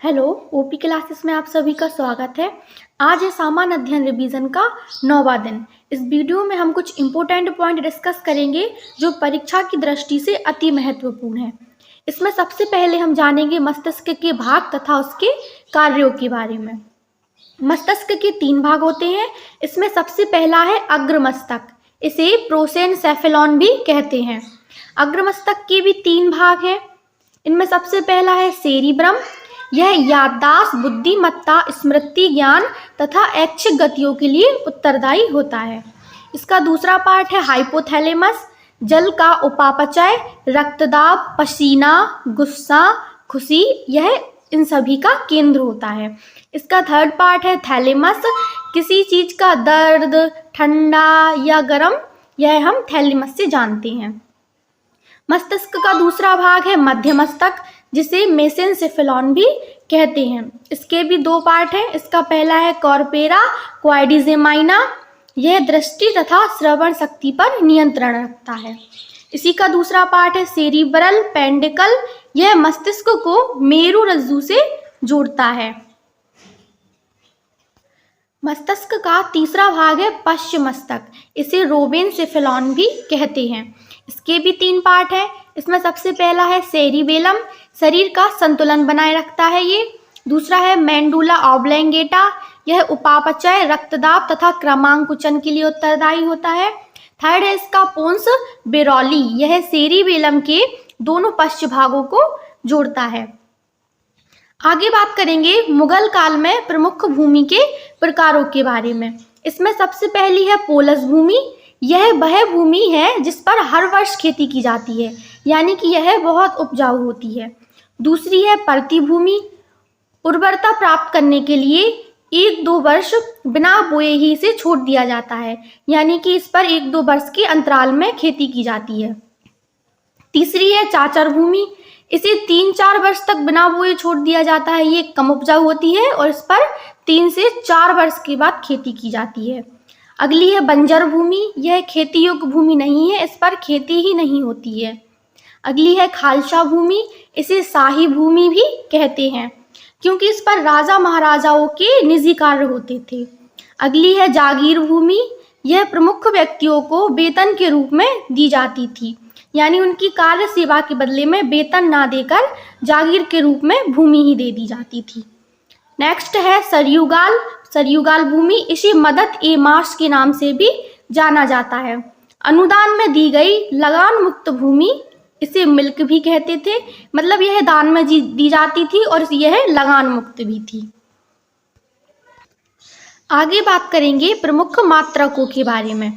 Hello, OP classes में आप सभी का स्वागत है। आज है सामान्य अध्ययन रिवीजन का 9वां दिन। इस वीडियो में हम कुछ इम्पोर्टेंट पॉइंट डिस्कस करेंगे जो परीक्षा की दृष्टि से अति महत्वपूर्ण है। इसमें सबसे पहले हम जानेंगे मस्तिष्क के भाग तथा उसके कार्यों के बारे में। मस्तिष्क के 3 भाग होते हैं। इसमें सबसे पहला है अग्रमस्तक, इसे प्रोसेनसेफेलॉन भी कहते हैं। अग्रमस्तक के भी 3 भाग हैं। इनमें सबसे पहला है सेरिब्रम, यह याददाश्त, बुद्धिमत्ता, स्मृति, ज्ञान तथा ऐच्छिक गतियों के लिए उत्तरदायी होता है। इसका दूसरा पार्ट है हाइपोथैलेमस, जल का उपापचय, रक्तदाब, पसीना, गुस्सा, खुशी, यह इन सभी का केंद्र होता है। इसका थर्ड पार्ट है थैलेमस, किसी चीज का दर्द, ठंडा या गर्म, यह हम थैलेमस से जानते हैं। मस्तिष्क का दूसरा भाग है मध्य मस्तक, जिसे मेसेनसेफेलॉन भी कहते हैं। इसके भी 2 पार्ट हैं। इसका पहला है कॉर्पोरा क्वाड्रिजेमाइना, यह दृष्टि तथा श्रवण शक्ति पर नियंत्रण रखता है। इसी का दूसरा पार्ट है सेरिब्रल पेंडिकल, यह मस्तिष्क को मेरु रज्जु से जोड़ता है। मस्तिष्क का तीसरा भाग है पश्च मस्तक, इसे रोबेनसेफेलॉन भी कहते हैं। इसके भी 3 पार्ट है। इसमें सबसे पहला है सेरिबेलम, शरीर का संतुलन बनाए रखता है ये। दूसरा है मेंडुला ऑब्लैंगेटा, यह उपापचय, रक्तदाब तथा क्रमांकुचन के लिए उत्तरदायी होता है। थर्ड है इसका पोन्स बेरौली, यह सेरिबेलम के दोनों पश्च भागों को जोड़ता है। आगे बात करेंगे मुगल काल में प्रमुख भूमि के प्रकारों के बारे में। इसमें सबसे पहली है पोलस भूमि, यह वह भूमि है जिस पर हर वर्ष खेती की जाती है, यानी कि यह बहुत उपजाऊ होती है। दूसरी है परती भूमि, उर्वरता प्राप्त करने के लिए 1-2 वर्ष बिना बोए ही इसे छोड़ दिया जाता है, यानी कि इस पर 1-2 वर्ष के अंतराल में खेती की जाती है। तीसरी है चाचर भूमि, इसे 3-4 वर्ष तक बिना बोए छोड़ दिया जाता है, ये कम उपजाऊ होती है और इस पर 3 से 4 वर्ष के बाद खेती की जाती है। अगली है बंजर भूमि, यह खेती योग्य भूमि नहीं है, इस पर खेती ही नहीं होती है। अगली है खालसा भूमि, इसे शाही भूमि भी कहते हैं क्योंकि इस पर राजा महाराजाओं के निजी कार्य होते थे। अगली है जागीर भूमि, यह प्रमुख व्यक्तियों को वेतन के रूप में दी जाती थी, यानी उनकी कार्य सेवा के बदले में वेतन ना देकर जागीर के रूप में भूमि ही दे दी जाती थी। नेक्स्ट है सरयुगाल, सरयुगाल भूमि, इसे मदद ए मार्श के नाम से भी जाना जाता है। अनुदान में दी गई लगान मुक्त भूमि, इसे मिल्क भी कहते थे, मतलब यह दान में दी जाती थी और यह लगान मुक्त भी थी। आगे बात करेंगे प्रमुख मात्रकों के बारे में।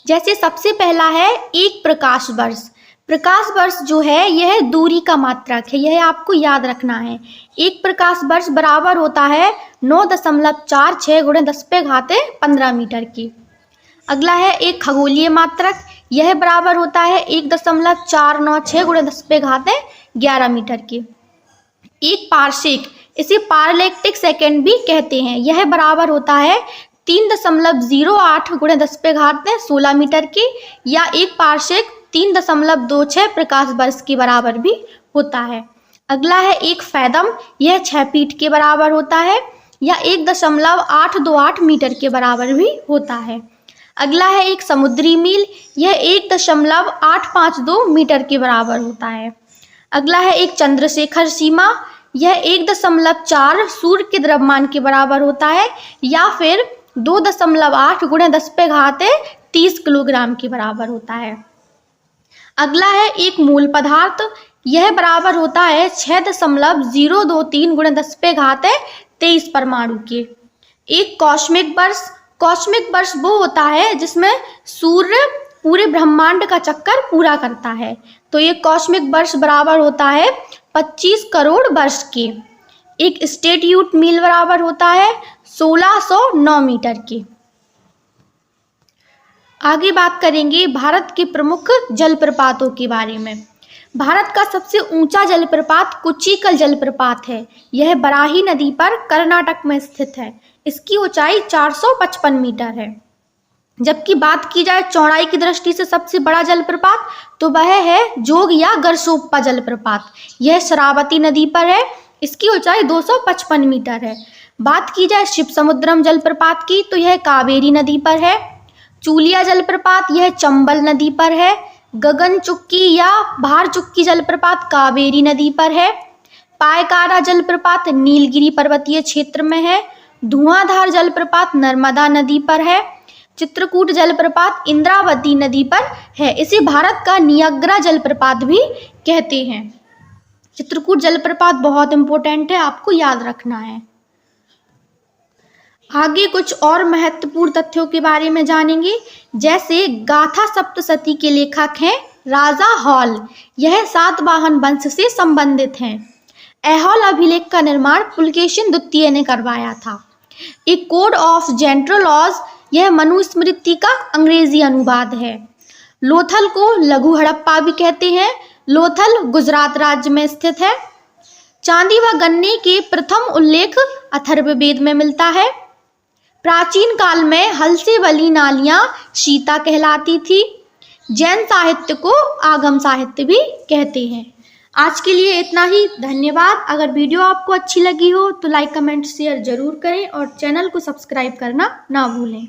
जैसे सबसे पहला है 1 प्रकाश वर्ष। प्रकाश वर्ष जो है यह दूरी का मात्रक है, यह आपको याद रखना है। 1 प्रकाश वर्ष बराबर होता है 9.46 × 10⁻15 मीटर के। अगला है एक खगोलीय मात्रक, यह बराबर होता है 1.496 × 10⁻11 मीटर के। एक पारसेक, इसे पारलैक्टिक सेकेंड भी कहते हैं, यह बराबर होता है 3.08 × 10⁻16 मीटर के, या एक पारसेक 3.26 प्रकाश वर्ष के बराबर भी होता है। अगला है एक फैदम, यह 6 फीट के बराबर होता है या 1.828 मीटर के बराबर भी होता है। अगला है एक समुद्री मील, यह 1.852 मीटर के बराबर होता है। अगला है एक चंद्रशेखर सीमा, यह 1.4 सूर्य के द्रव्यमान के बराबर होता है या फिर 2.8 × 10⁻30 किलोग्राम के बराबर होता है। अगला है एक मूल पदार्थ, यह बराबर होता है 6.023 × 10⁻23 परमाणु के। एक कॉस्मिक वर्ष, कॉस्मिक वर्ष वो होता है जिसमें सूर्य पूरे ब्रह्मांड का चक्कर पूरा करता है, तो ये कॉस्मिक वर्ष बराबर होता है 25 करोड़ वर्ष के। एक स्टेट्यूट मील बराबर होता है 1609 मीटर के। आगे बात करेंगे भारत के प्रमुख जलप्रपातों के बारे में। भारत का सबसे ऊंचा जलप्रपात कुचिकल जलप्रपात है, यह बराही नदी पर कर्नाटक में स्थित है। इसकी ऊंचाई 455 मीटर है। जबकि बात की जाए चौड़ाई की दृष्टि से सबसे बड़ा जलप्रपात तो वह है जोग या गरसोप्पा जलप्रपात। यह शरावती नदी पर है। इसकी ऊंचाई 255 मीटर है। बात की जाए शिवसमुद्रम जलप्रपात की तो यह कावेरी नदी पर है। चूलिया जलप्रपात यह चंबल नदी पर है। गगन चुक्की या भार चुक्की जलप्रपात कावेरी नदी पर है। पायकारा जलप्रपात नीलगिरी पर्वतीय क्षेत्र में है। धुआंधार जलप्रपात नर्मदा नदी पर है। चित्रकूट जलप्रपात इंद्रावती नदी पर है। इसे भारत का नियाग्रा जलप्रपात भी कहते हैं। चित्रकूट जलप्रपात बहुत इंपॉर्टेंट है, आपको याद रखना है। आगे कुछ और महत्वपूर्ण तथ्यों के बारे में जानेंगे, जैसे गाथा सप्तशती के लेखक हैं राजा हॉल। यह सातवाहन वंश से संबंधित हैं। ऐहोल अभिलेख का निर्माण पुलकेशिन द्वितीय ने करवाया था। ए कोड ऑफ जेंट्रल लॉज यह मनुस्मृति का अंग्रेजी अनुवाद है। लोथल को लघु हड़प्पा भी कहते हैं। लोथल गुजरात राज्य में स्थित है। चांदी व गन्ने के प्रथम उल्लेख अथर्ववेद में मिलता है। प्राचीन काल में हल से वाली नालियां शीता कहलाती थी। जैन साहित्य को आगम साहित्य भी कहते हैं। आज के लिए इतना ही, धन्यवाद। अगर वीडियो आपको अच्छी लगी हो तो लाइक कमेंट शेयर जरूर करें और चैनल को सब्सक्राइब करना ना भूलें।